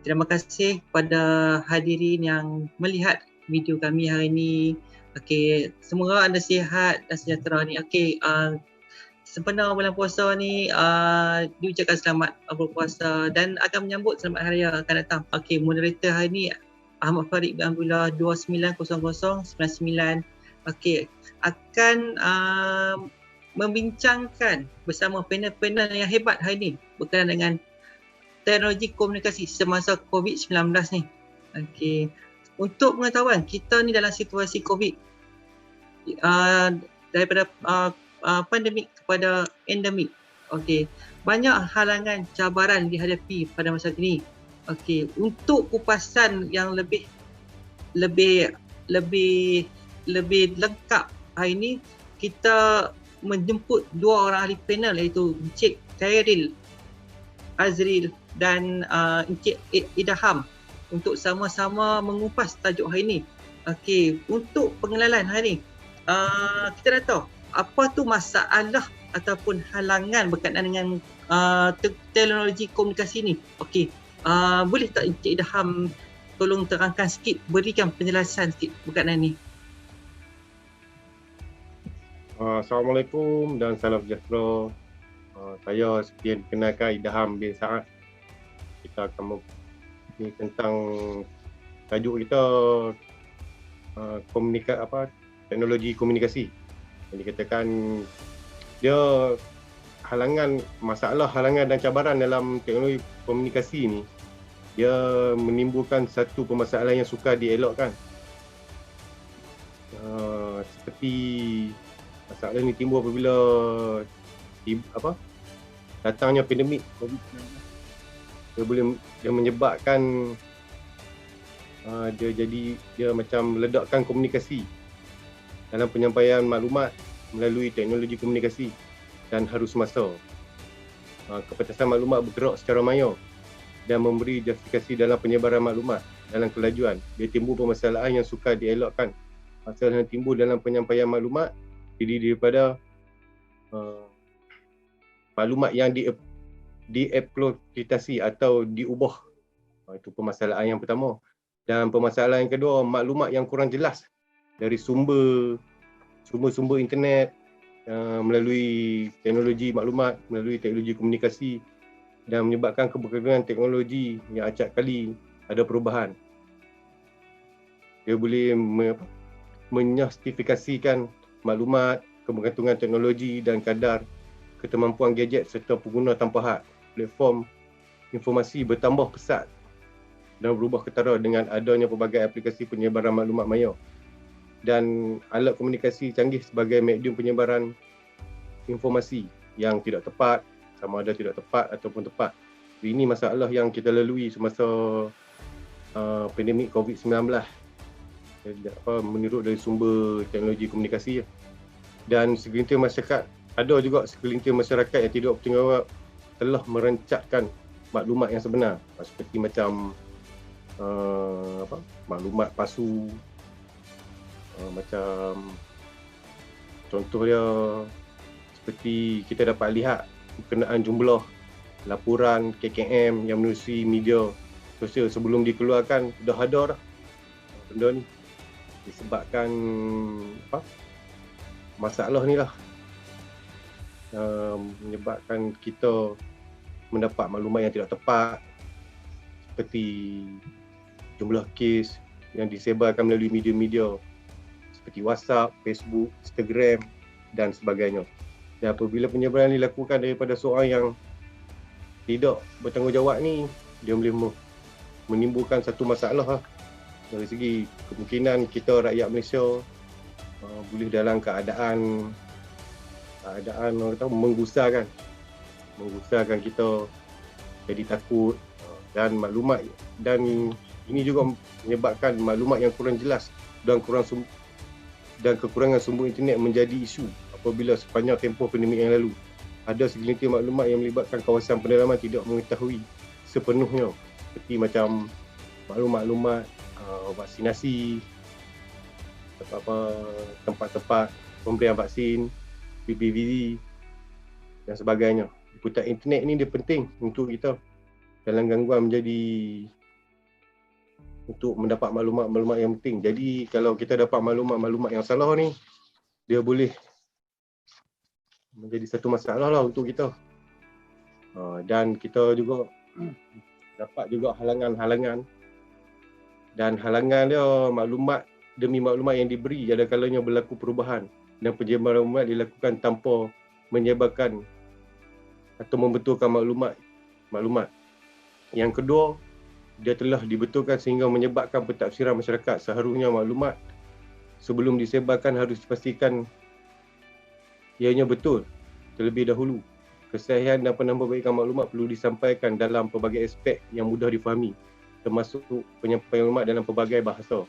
Terima kasih kepada hadirin yang melihat video kami hari ini. Okey, semoga anda sihat dan sejahtera ni. Okey, sebenar bulan puasa ni diucapkan selamat berpuasa dan akan menyambut selamat hari raya akan datang. Okey, moderator hari ni Ahmad Farid bin Abdullah 290099. Okey, akan membincangkan bersama panel-panel yang hebat hari ni berkenaan dengan teknologi komunikasi semasa COVID-19 ni. Okey. Untuk pengetahuan, kita ni dalam situasi COVID, daripada pandemik kepada endemik. Okey. Banyak halangan, cabaran dihadapi pada masa ini. Okey. Untuk kupasan yang lebih lengkap hari ini, kita menjemput dua orang ahli panel iaitu Encik Khairil Azril dan Encik Idham untuk sama-sama mengupas tajuk hari ini. Okey, untuk pengenalan hari ini, kita dah tahu apa tu masalah ataupun halangan berkaitan dengan teknologi komunikasi ni. Okey, boleh tak Encik Idham tolong terangkan sikit, berikan penjelasan sikit berkaitan ni. Assalamualaikum dan salam sejahtera. Saya seperti yang dikenalkan Idham bin Saad. Kita akan ni tentang tajuk kita teknologi komunikasi. Yang dikatakan dia masalah halangan dan cabaran dalam teknologi komunikasi ni, dia menimbulkan satu permasalahan yang sukar dielakkan. Seperti masalah ni timbul apabila datangnya pandemik COVID-19. Dia menyebabkan dia macam meledakkan komunikasi dalam penyampaian maklumat melalui teknologi komunikasi dan harus masa. Kepetasan maklumat bergerak secara maya dan memberi justifikasi dalam penyebaran maklumat dalam kelajuan. Dia timbul permasalahan yang sukar dielakkan. Masalah yang timbul dalam penyampaian maklumat terdiri daripada maklumat yang dieksploitasi atau diubah. Itu permasalahan yang pertama. Dan permasalahan yang kedua, maklumat yang kurang jelas dari sumber internet melalui teknologi maklumat, melalui teknologi komunikasi dan menyebabkan keberkaitan teknologi yang acap kali ada perubahan. Dia boleh menjustifikasikan maklumat, kebergantungan teknologi dan kadar ketermampuan gadget serta pengguna tanpa had. Platform informasi bertambah pesat dan berubah ketara dengan adanya pelbagai aplikasi penyebaran maklumat maya dan alat komunikasi canggih sebagai medium penyebaran informasi yang tidak tepat, sama ada tidak tepat ataupun tepat. Ini masalah yang kita lalui semasa pandemik COVID-19 menurut dari sumber teknologi komunikasi. Dan segelintir masyarakat, ada juga segelintir masyarakat yang tidak bertanggungjawab telah merencatkan maklumat yang sebenar, seperti macam maklumat palsu, macam contoh dia seperti kita dapat lihat berkenaan jumlah laporan KKM yang menerusi media sosial sebelum dikeluarkan dah ada dah benda ni, disebabkan masalah ni lah, menyebabkan kita mendapat maklumat yang tidak tepat seperti jumlah kes yang disebarkan melalui media-media seperti WhatsApp, Facebook, Instagram dan sebagainya. Dan apabila penyebaran dilakukan daripada seorang yang tidak bertanggungjawab ni, dia boleh menimbulkan satu masalah lah. Dari segi kemungkinan kita rakyat Malaysia boleh dalam keadaan orang kata menggusarkan kita jadi takut, dan maklumat, dan ini juga menyebabkan maklumat yang kurang jelas dan kekurangan sumber internet menjadi isu apabila sepanjang tempoh pandemik yang lalu ada segelintir maklumat yang melibatkan kawasan pedalaman tidak mengetahui sepenuhnya, seperti macam maklumat vaksinasi, tempat-tempat pemberian vaksin, PPV dan sebagainya. Liputan internet ni dia penting untuk kita dalam gangguan menjadi untuk mendapat maklumat-maklumat yang penting. Jadi kalau kita dapat maklumat-maklumat yang salah ni, dia boleh menjadi satu masalah lah untuk kita. Dan kita juga dapat juga halangan-halangan, dan halangan dia maklumat demi maklumat yang diberi, ada kalanya berlaku perubahan dan penyebaran maklumat dilakukan tanpa menyebarkan atau membetulkan maklumat. Yang kedua, dia telah dibetulkan sehingga menyebabkan pentafsiran masyarakat. Seharusnya maklumat sebelum disebarkan harus dipastikan ianya betul terlebih dahulu. Kesahihan dan penambahbaikan maklumat perlu disampaikan dalam pelbagai aspek yang mudah difahami, termasuk penyampaian maklumat dalam pelbagai bahasa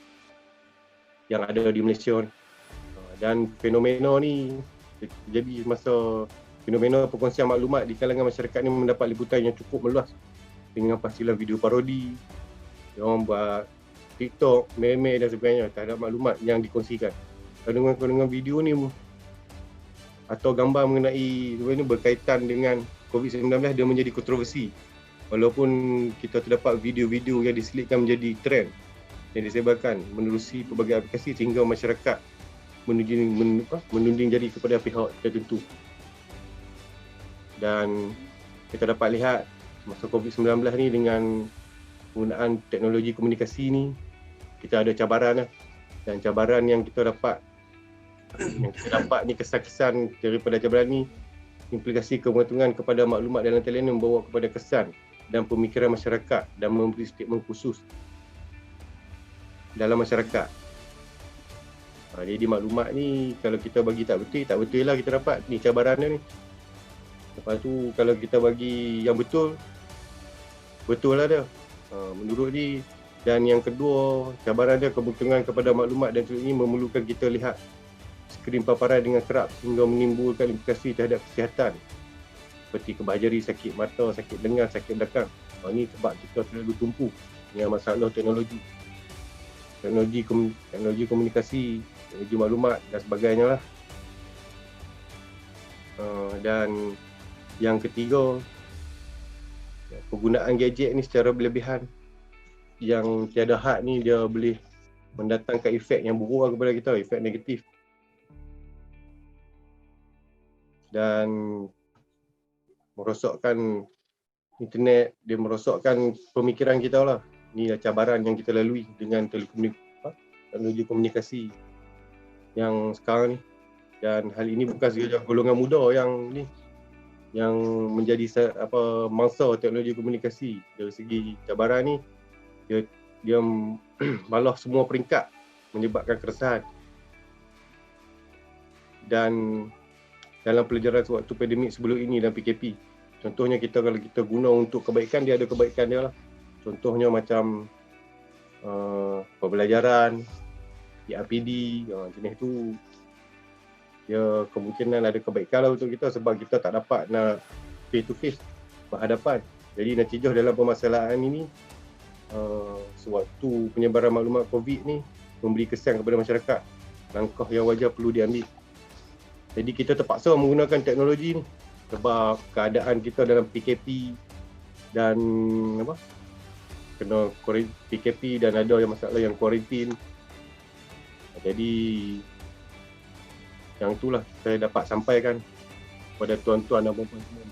yang ada di Malaysia. Dan fenomena ni jadi masa fenomena perkongsian maklumat di kalangan masyarakat ni mendapat liputan yang cukup meluas dengan fasilan video parodi, diorang buat TikTok, meme dan sebagainya terhadap maklumat yang dikongsikan. Kandungan-kandungan video ni atau gambar mengenai sebenarnya berkaitan dengan COVID-19 dia menjadi kontroversi. Walaupun kita terdapat video-video yang diselitkan menjadi trend yang disebarkan menerusi pelbagai aplikasi sehingga masyarakat menunding jadi kepada pihak tertentu. Dan kita dapat lihat masa COVID-19 ni dengan penggunaan teknologi komunikasi ni, kita ada cabaran lah. Dan cabaran yang kita dapat ni, kesan-kesan daripada cabaran ni, implikasi kebergantungan kepada maklumat dalam talian membawa kepada kesan dan pemikiran masyarakat dan memberi statement khusus dalam masyarakat. Jadi maklumat ni kalau kita bagi tak betul lah kita dapat ni cabaran dia ni. Lepas tu kalau kita bagi yang betul lah dia menurut ni. Dan yang kedua, cabaran dia kebergantungan kepada maklumat dan ini memerlukan kita lihat skrin paparan dengan kerap hingga menimbulkan implikasi terhadap kesihatan seperti kebah jari, sakit mata, sakit dengar, sakit belakang. Ini sebab kita terlalu tumpu dengan masalah teknologi komunikasi, teknologi maklumat dan sebagainya lah. Dan yang ketiga, penggunaan gadget ni secara berlebihan yang tiada had ni dia boleh mendatangkan efek yang buruk kepada kita, efek negatif. Dan merosakkan internet, dia merosakkan pemikiran kita lah. Inilah cabaran yang kita lalui dengan teknologi komunikasi yang sekarang ni. Dan hal ini bukan sahaja golongan muda yang menjadi mangsa teknologi komunikasi. Dari segi cabaran ni, dia malah semua peringkat menyebabkan keresahan. Dan dalam pelajaran sewaktu pandemik sebelum ini dan PKP, contohnya kalau kita guna untuk kebaikan, dia ada kebaikan dia lah. Contohnya macam pembelajaran, ERPD, jenis tu dia kemungkinan ada kebaikan lah untuk kita sebab kita tak dapat nak face to face berhadapan. Jadi natijah dalam permasalahan ini, sewaktu penyebaran maklumat COVID ni memberi kesan kepada masyarakat, langkah yang wajar perlu diambil. Jadi kita terpaksa menggunakan teknologi ni sebab keadaan kita dalam PKP dan kena PKP dan ada yang masalah yang kuarantin. Jadi yang itulah saya dapat sampaikan kepada tuan-tuan dan puan-puan semua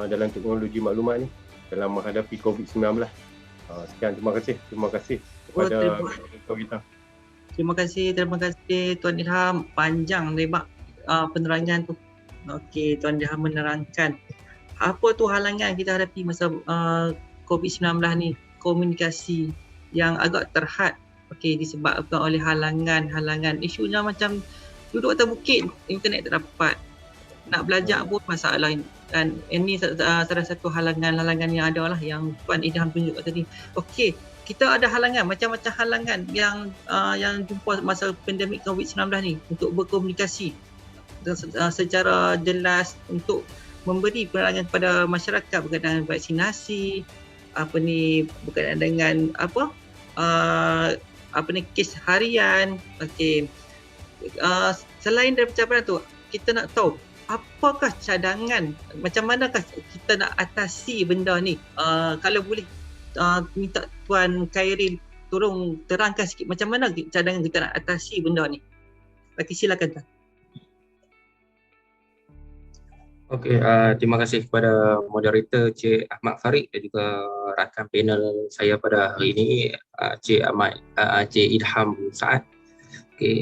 dalam teknologi maklumat ni dalam menghadapi COVID-19. Sekian, terima kasih kepada kita. Terima kasih Tuan Ilham, panjang lebar penerangan tu. Okey, Tuan Ilham menerangkan apa tu halangan kita hadapi masa COVID-19 ni, komunikasi yang agak terhad. Okey, disebabkan oleh halangan. Isunya macam duduk atas bukit, internet tak dapat. Nak belajar pun masalah. Dan ini salah satu halangan yang ada lah yang Tuan Ilham tunjukkan tadi. Okey, kita ada halangan, macam-macam halangan yang jumpa masa pandemik COVID-19 ni untuk berkomunikasi secara jelas untuk memberi penerangan kepada masyarakat berkaitan dengan vaksinasi, berkaitan dengan kes harian. Okey. Selain daripada cabaran tu, kita nak tahu apakah cadangan, macam manakah kita nak atasi benda ni? Kalau boleh minta Tuan Khairil tolong terangkan sikit macam mana cadangan kita nak atasi benda ni. Okey, silakan Tuan. Okey, terima kasih kepada moderator Cik Ahmad Farid dan juga rakan panel saya pada hari ini, Cik Idham Saad. Okey,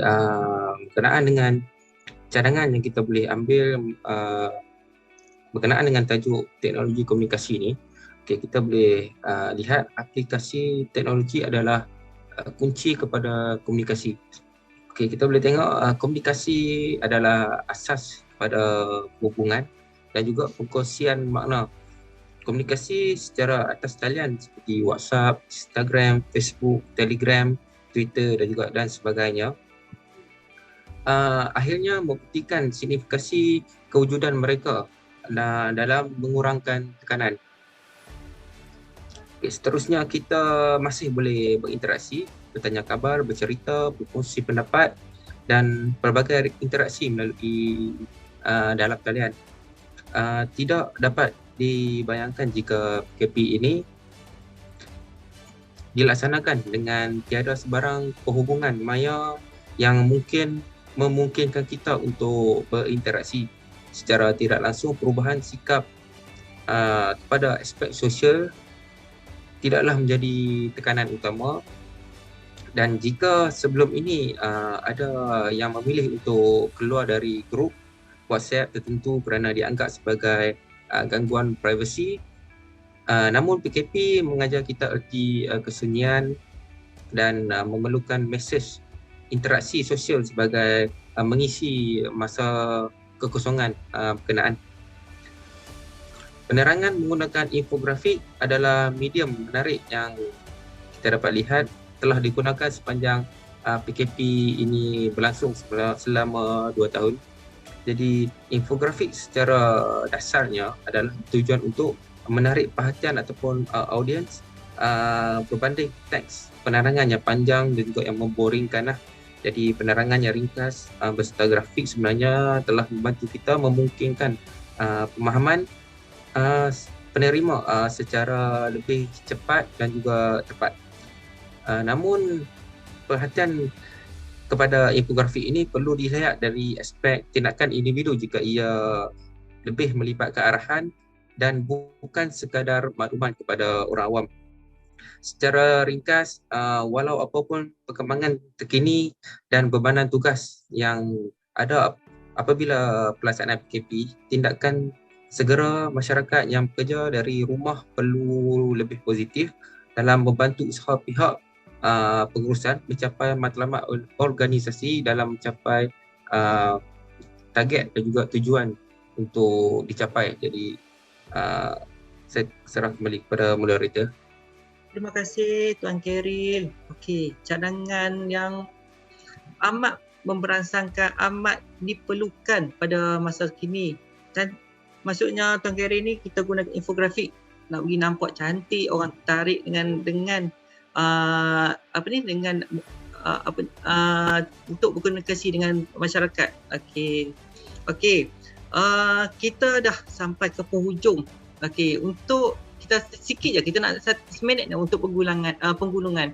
berkenaan dengan cadangan yang kita boleh ambil berkenaan dengan tajuk teknologi komunikasi ni, okey, kita boleh lihat aplikasi teknologi adalah kunci kepada komunikasi. Okey, kita boleh tengok komunikasi adalah asas pada hubungan dan juga perkongsian makna. Komunikasi secara atas talian seperti WhatsApp, Instagram, Facebook, Telegram, Twitter dan sebagainya akhirnya membuktikan signifikasi kewujudan mereka dalam mengurangkan tekanan. Okay, seterusnya kita masih boleh berinteraksi, bertanya khabar, bercerita, berkongsi pendapat dan pelbagai interaksi melalui dalam talian. Tidak dapat dibayangkan jika PKP ini dilaksanakan dengan tiada sebarang perhubungan maya yang memungkinkan kita untuk berinteraksi secara tidak langsung. Perubahan sikap kepada aspek sosial tidaklah menjadi tekanan utama, dan jika sebelum ini ada yang memilih untuk keluar dari grup WhatsApp tertentu kerana dianggap sebagai gangguan privasi, namun PKP mengajar kita erti kesunyian dan memerlukan mesej interaksi sosial sebagai mengisi masa kekosongan berkenaan. Penerangan menggunakan infografik adalah medium menarik yang kita dapat lihat telah digunakan sepanjang PKP ini berlangsung selama 2 tahun. Jadi infografik secara dasarnya adalah tujuan untuk menarik perhatian ataupun audiens berbanding teks penerangan yang panjang dan juga yang memboringkan lah. Jadi penerangan yang ringkas berserta grafik sebenarnya telah membantu kita memungkinkan pemahaman penerima secara lebih cepat dan juga tepat. Namun perhatian kepada infografik ini perlu dilihat dari aspek tindakan individu jika ia lebih melibatkan arahan dan bukan sekadar makluman kepada orang awam. Secara ringkas, walau apapun perkembangan terkini dan bebanan tugas yang ada apabila pelaksanaan PKP, tindakan segera masyarakat yang bekerja dari rumah perlu lebih positif dalam membantu usaha pihak pengurusan mencapai matlamat organisasi dalam mencapai target dan juga tujuan untuk dicapai. Jadi saya serah kembali kepada moderator. Terima kasih Tuan Khairil. Okey, cadangan yang amat memberansangkan, amat diperlukan pada masa kini. Dan maksudnya Tuan Khairil ni kita gunakan infografik nak bagi nampak cantik, orang tertarik dengan untuk berkomunikasi dengan masyarakat. Okey. Kita dah sampai ke penghujung. Okey, untuk kita sikit je, kita nak 1 minit dah untuk penggulungan.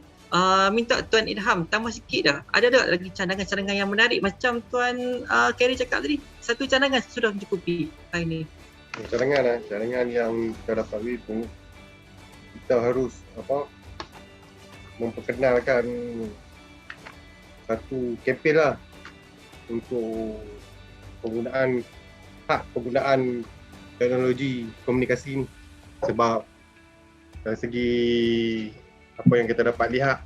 Minta Tuan Idham tambah sikit dah. Ada tak lagi cadangan-cadangan yang menarik macam Tuan Khairil cakap tadi? 1 cadangan sudah mencukupi hari ni. Cadangan yang kita dapat itu, kita harus memperkenalkan satu kempen lah untuk penggunaan teknologi komunikasi ni. Sebab dari segi apa yang kita dapat lihat,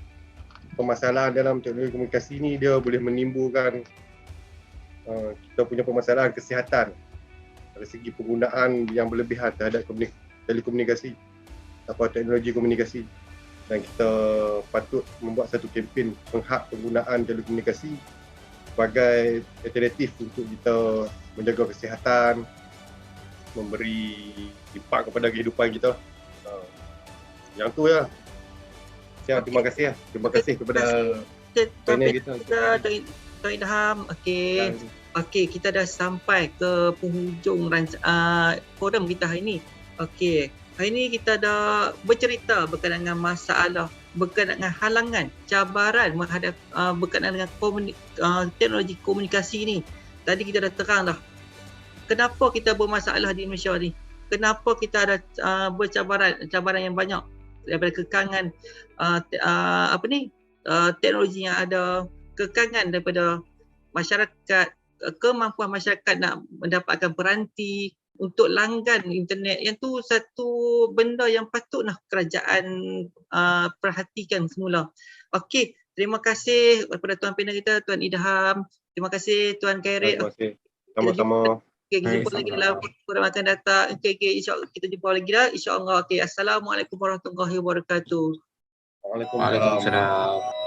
permasalahan dalam teknologi komunikasi ni dia boleh menimbulkan kita punya permasalahan kesihatan dari segi penggunaan yang berlebihan terhadap telekomunikasi atau teknologi komunikasi. Dan kita patut membuat satu kempen menghad penggunaan telekomunikasi sebagai alternatif untuk kita menjaga kesihatan, memberi impak kepada kehidupan kita. Yang tu ya. Terima kasih ya. Terima kasih kepada panel kita. Tuan Idham. Okey, kita dah sampai ke penghujung forum kita hari ini. Okey. Hari ini kita dah bercerita berkaitan dengan masalah, berkaitan dengan halangan, cabaran menghadap berkaitan dengan teknologi komunikasi ni. Tadi kita dah terang dah kenapa kita bermasalah di Indonesia ni. Kenapa kita ada cabaran yang banyak daripada kekangan teknologi yang ada, kekangan daripada masyarakat, kemampuan masyarakat nak mendapatkan peranti untuk langgan internet, yang tu satu benda yang patutlah kerajaan perhatikan semula. Okey, terima kasih kepada tuan panel kita, Tuan Idham. Terima kasih Tuan Khairil. Terima kasih. Sama-sama. Okay, kita jumpa lagi dalam program akan datang. Okay, insya-Allah kita jumpa lagi dah. Insya-Allah. Okay, Assalamualaikum warahmatullahi wabarakatuh. Waalaikumsalam. Waalaikumsalam.